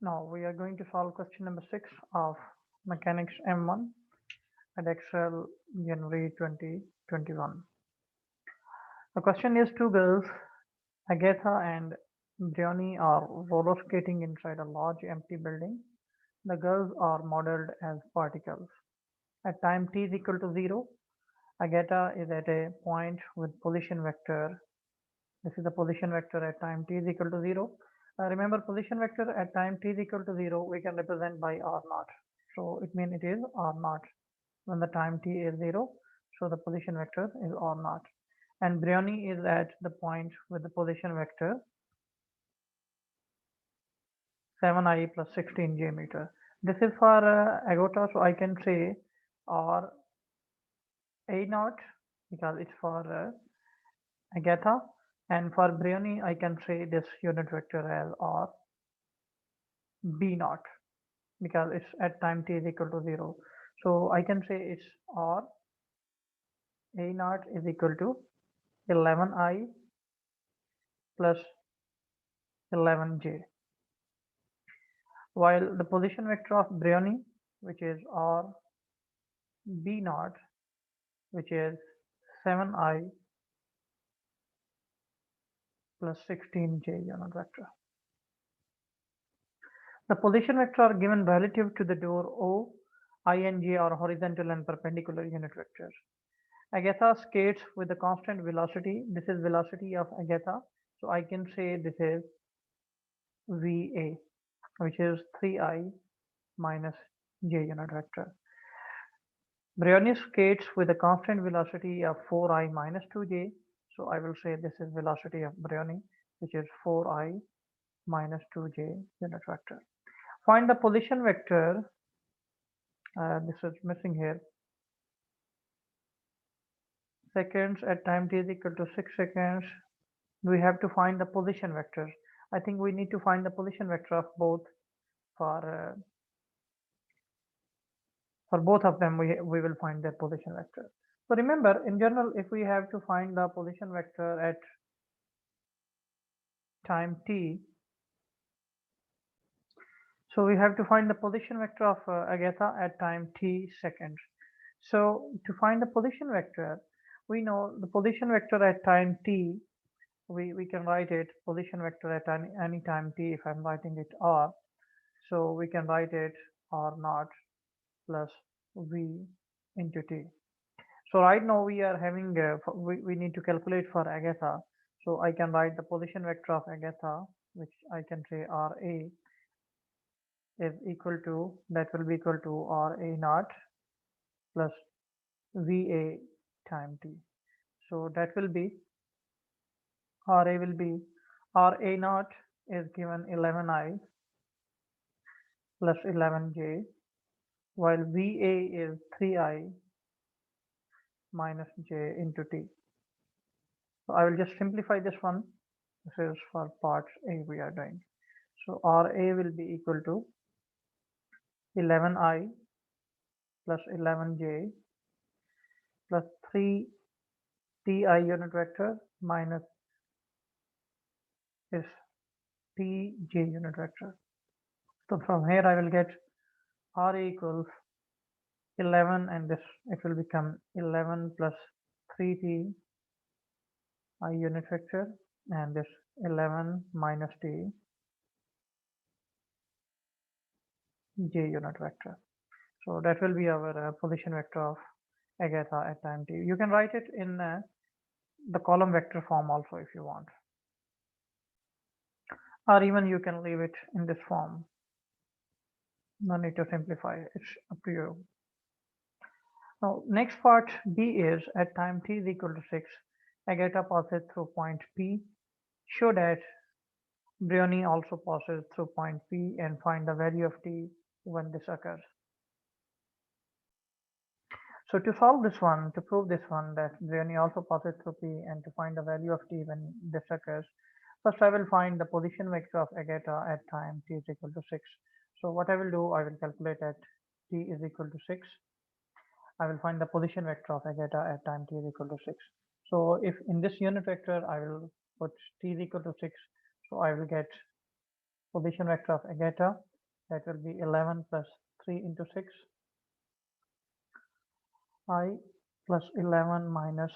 Now we are going to solve question number 6 of Mechanics M1 at Excel January 2021. The question is two girls, Agatha and Briony, are roller skating inside a large empty building. The girls are modeled as particles. At time t is equal to 0, Agatha is at a point with position vector. This is the position vector at time t is equal to 0. Remember, position vector at time t is equal to 0 we can represent by r naught. So it means it is r naught when the time t is 0. So the position vector is r naught. And Briony is at the point with the position vector 7i plus 16j meter. This is for Agatha, so I can say r a naught because it's for Agatha, and for Briony I can say this unit vector as r b naught because it's at time t is equal to 0. So I can say it's r a naught is equal to 11i plus 11j, while the position vector of Briony, which is r b naught, which is 7i plus 16j unit vector. The position vector are given relative to the door O, I and j are horizontal and perpendicular unit vectors. Agatha skates with a constant velocity. This is velocity of Agatha. So I can say this is VA, which is 3i minus j unit vector. Briony skates with a constant velocity of 4i minus 2j. So I will say this is velocity of Briony, which is 4i minus 2j unit vector. Find the position vector. This is missing here. Seconds at time t is equal to 6 seconds. We have to find the position vector. I think we need to find the position vector of both. For both of them, we will find their position vector. So remember, in general, if we have to find the position vector at time t, so we have to find the position vector of Agatha at time t seconds. So to find the position vector, we know the position vector at time t, we can write it position vector at any time t. If I'm writing it r, so we can write it r naught plus v into t. So right now we are having we need to calculate for Agatha. So I can write the position vector of Agatha, which I can say ra is equal to, that will be equal to ra naught plus va time t. So that will be ra will be ra naught is given 11i plus 11j, while va is 3i minus j into t. So I will just simplify this one. This is for part A we are doing. So RA will be equal to 11i plus 11j plus 3ti unit vector minus this tj unit vector. So from here I will get RA equals 11, and this it will become 11 plus 3t I unit vector, and this 11 minus t j unit vector. So that will be our position vector of Agatha at time t. You can write it in the column vector form also if you want, or even you can leave it in this form. No need to simplify, it's up to you. Now next part B is at time t is equal to 6, Agatha passes through point P. Show that Briony also passes through point P and find the value of t when this occurs. So to solve this one, to prove this one, that Briony also passes through P, and to find the value of t when this occurs, first I will find the position vector of Agatha at time t is equal to 6. So what I will do, I will calculate at t is equal to 6. I will find the position vector of Agatha at time t is equal to 6. So if in this unit vector I will put t is equal to 6, so I will get position vector of Agatha That will be 11 plus 3 into 6, I plus 11 minus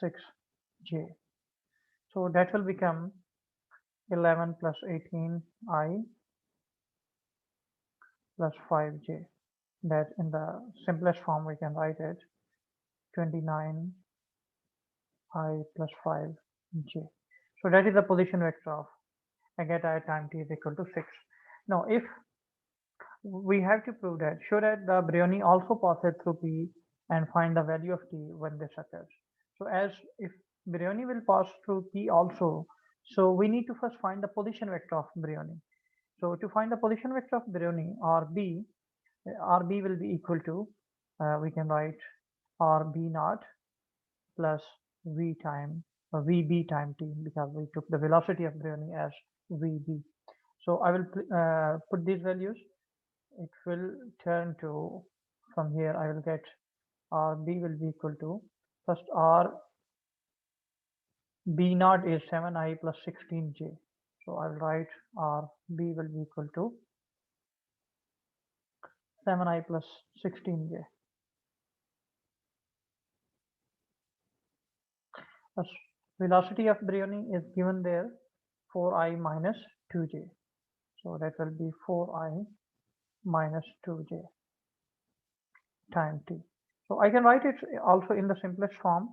6j. So that will become 11 plus 18 I plus 5j. That in the simplest form we can write it 29 I plus 5j. So that is the position vector of Agatha at time t is equal to 6. Now if we have to prove that, show that the Brioni also passes through P and find the value of T when this occurs. So as if Brioni will pass through P also, so we need to first find the position vector of Brioni. So to find the position vector of Brioni, RB will be equal to, we can write RB naught plus V time, VB time T, because we took the velocity of Brioni as VB. So I will put these values. It will turn to, from here I will get RB will be equal to, first RB naught is 7I plus 16j. So I will write RB will be equal to 7I plus 16j. Thus, velocity of Brioni is given there 4I minus 2j. So that will be 4I minus 2j time t. So I can write it also in the simplest form.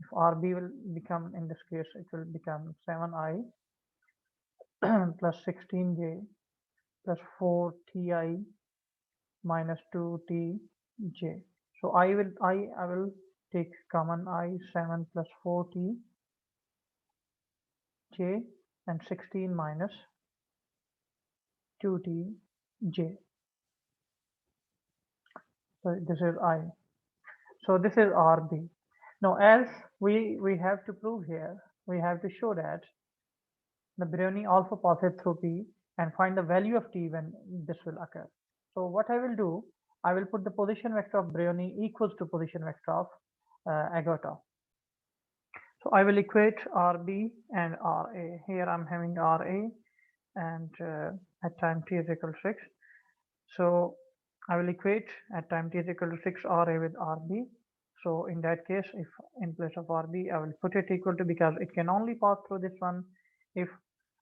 If RB will become, in this case, it will become 7I plus 16j plus 4ti minus 2tj. So I will take common I 7 plus 4tj and 16 minus 2tj. So this is I. So this is RB. Now as we have to prove here, we have to show that the Brioni also passes through P and find the value of T when this will occur. So what I will do, I will put the position vector of Brioni equals to position vector of Agata. So I will equate RB and RA. Here I'm having RA and at time t is equal to 6. So I will equate at time t is equal to 6 RA with RB. So in that case, if in place of RB, I will put it equal to, because it can only pass through this one if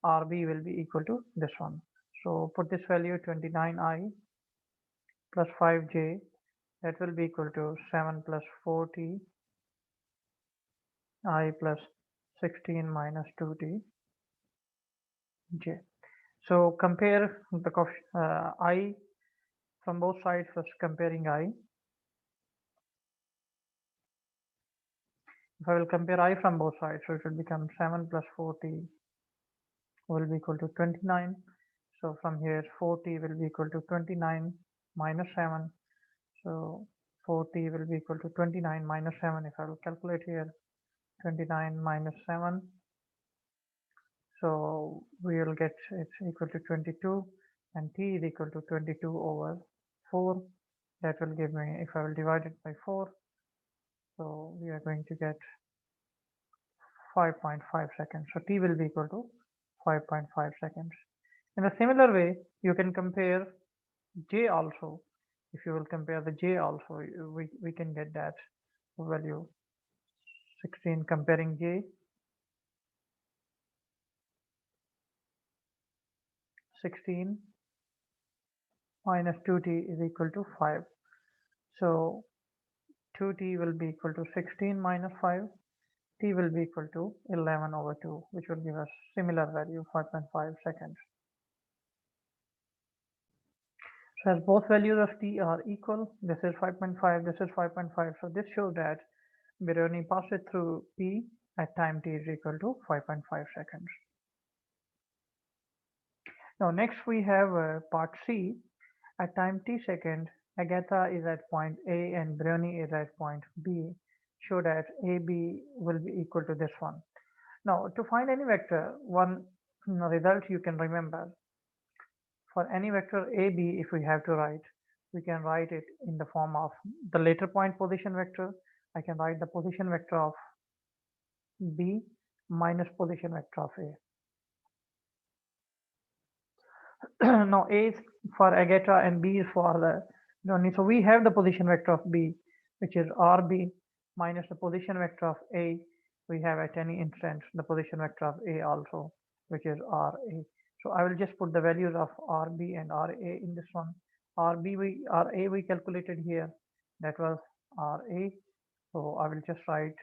RB will be equal to this one. So put this value 29I plus 5j, that will be equal to 7 plus 4t I plus 16 minus 2t j. So compare the I from both sides. First comparing I. If I will compare I from both sides, so it will become 7 plus 4t will be equal to 29. So from here 4t will be equal to 29 minus 7. So 4t will be equal to 29 minus 7. If I will calculate here 29 minus 7, so we will get it's equal to 22, and t is equal to 22 over 4. That will give me, if I will divide it by 4, so we are going to get 5.5 seconds. So t will be equal to 5.5 seconds. In a similar way, you can compare j also. If you will compare the j also, we can get that value 16. Comparing j, 16 minus 2t is equal to 5. So 2t will be equal to 16 minus 5. T will be equal to 11 over 2, which will give us similar value 5.5 seconds. So as both values of t are equal, this is 5.5, this is 5.5. So this shows that Brioni passes through P at time t is equal to 5.5 seconds. Now next we have part C. At time t second, Agatha is at point A and Brioni is at point B. Show that AB will be equal to this one. Now to find any vector, one result you can remember. For any vector AB, if we have to write, we can write it in the form of the later point position vector. I can write the position vector of B minus position vector of A. Now A is for Agatha and B is for the Johnny. So we have the position vector of B, which is RB minus the position vector of A. We have at any instant the position vector of A also, which is RA. So I will just put the values of RB and RA in this one. RA we calculated here. That was RA. So I will just write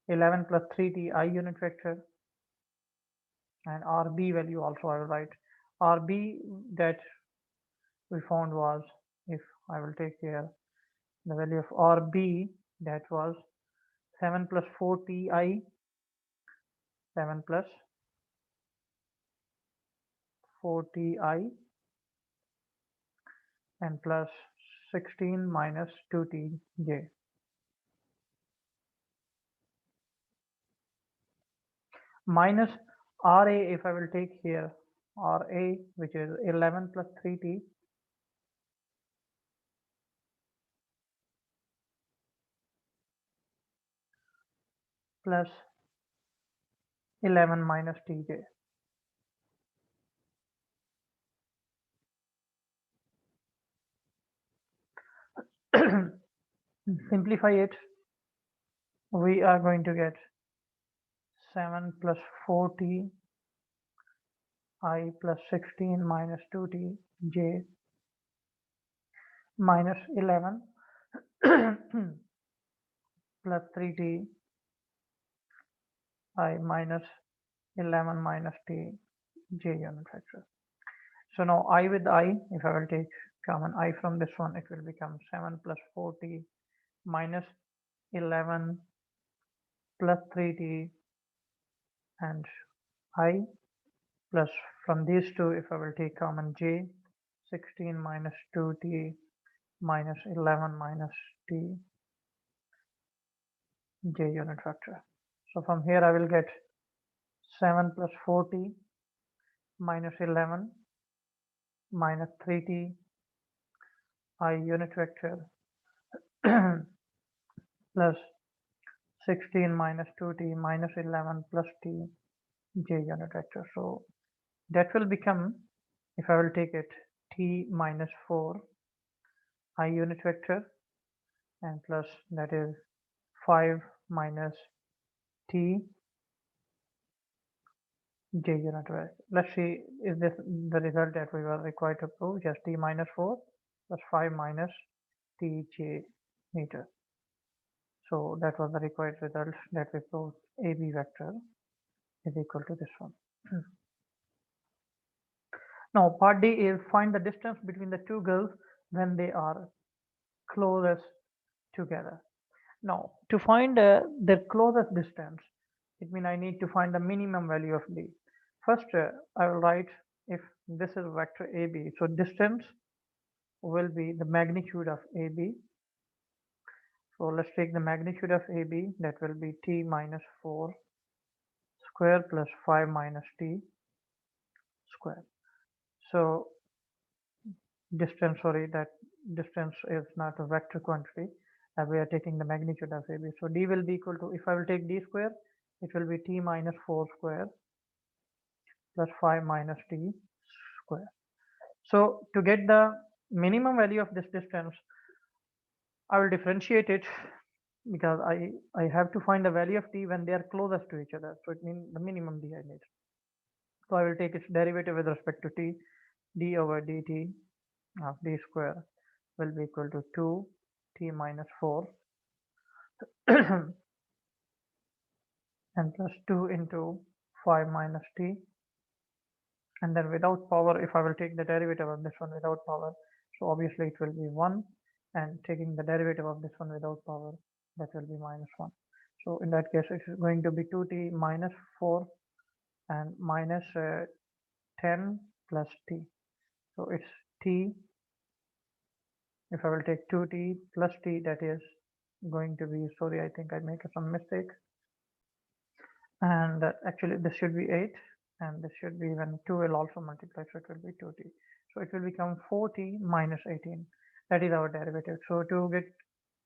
11 plus 3t I unit vector, and RB value also I will write. RB that we found was, if I will take here the value of RB, that was 7 plus 4ti, 7 plus 4ti, and plus 16 minus 2tj. Minus RA, if I will take here RA, which is 11 plus 3t, plus 11 minus tj. Simplify it, we are going to get 7 plus 4t I plus 16 minus 2t j minus 11 plus 3t I minus 11 minus t j unit vector. So now I with I, if I will take common I from this one, it will become 7 plus 4t minus 11 plus 3t and I, plus from these two, if I will take common j, 16 minus 2t minus 11 minus t j unit vector. So from here I will get 7 plus 4t minus 11 minus 3t I unit vector plus 16 minus 2t minus 11 plus t j unit vector. So that will become, if I will take it, t minus 4 I unit vector, and plus that is 5 minus t j unit vector. Let's see, is this the result that we were required to prove? Just t minus 4 plus 5 minus t j meter. So that was the required result, that we proved AB vector is equal to this one. Now part D is find the distance between the two girls when they are closest together. Now to find the closest distance, it means I need to find the minimum value of D. First I will write, if this is vector AB, so distance will be the magnitude of AB. So let's take the magnitude of AB, that will be t minus 4 square plus 5 minus t square. So distance, sorry, that distance is not a vector quantity. We are taking the magnitude of AB. So D will be equal to, if I will take D square, it will be t minus 4 square plus 5 minus t square. So to get the minimum value of this distance, I will differentiate it, because I have to find the value of t when they are closest to each other. So it means the minimum D I need. So I will take its derivative with respect to t. D over dt of d square will be equal to 2t minus 4 and plus 2 into 5 minus t, and then without power, if I will take the derivative of this one without power, so obviously it will be 1, and taking the derivative of this one without power, that will be minus 1. So in that case, it is going to be 2t minus 4 and minus 10 plus t. So it's t, if I will take 2t plus t, that is going to be, sorry, I think I make some mistake, and actually this should be 8, and this should be, even 2 will also multiply, so it will be 2t. So it will become 4t minus 18. That is our derivative. So to get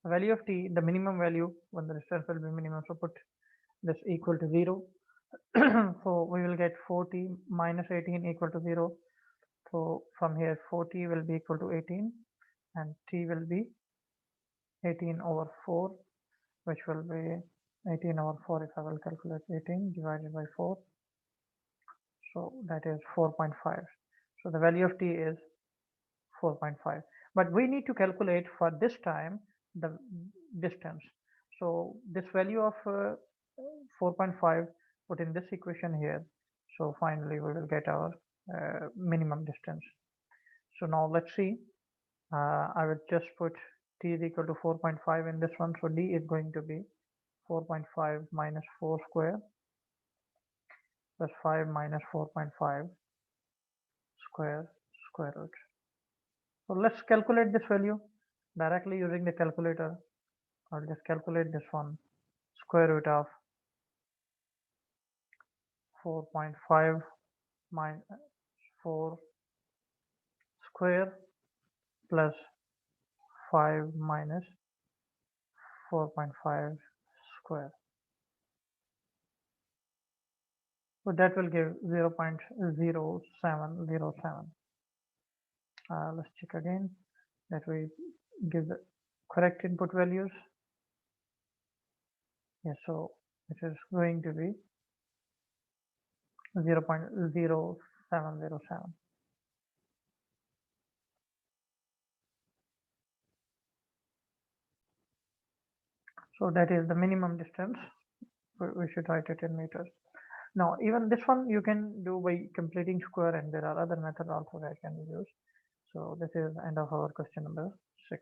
the value of t, the minimum value when the distance will be minimum, so put this equal to 0. So we will get 4t minus 18 equal to 0. So from here 40 will be equal to 18 and t will be 18 over 4, which will be 18 over 4 if I will calculate 18 divided by 4. So that is 4.5. So the value of t is 4.5. But we need to calculate for this time the distance. So this value of 4.5 put in this equation here. So finally we will get our minimum distance. So now let's see. I will just put t is equal to 4.5 in this one. So d is going to be 4.5 minus 4 square plus 5 minus 4.5 square root. So let's calculate this value directly using the calculator. I'll just calculate this one. Square root of 4.5 minus 4 square plus 5 minus 4.5 square. So that will give 0.0707. Let's check again that we give the correct input values. Yes, so it is going to be 0.0707. So that is the minimum distance. We should write it in meters. Now, even this one you can do by completing square, and there are other methods also that can be used. So this is the end of our question number 6.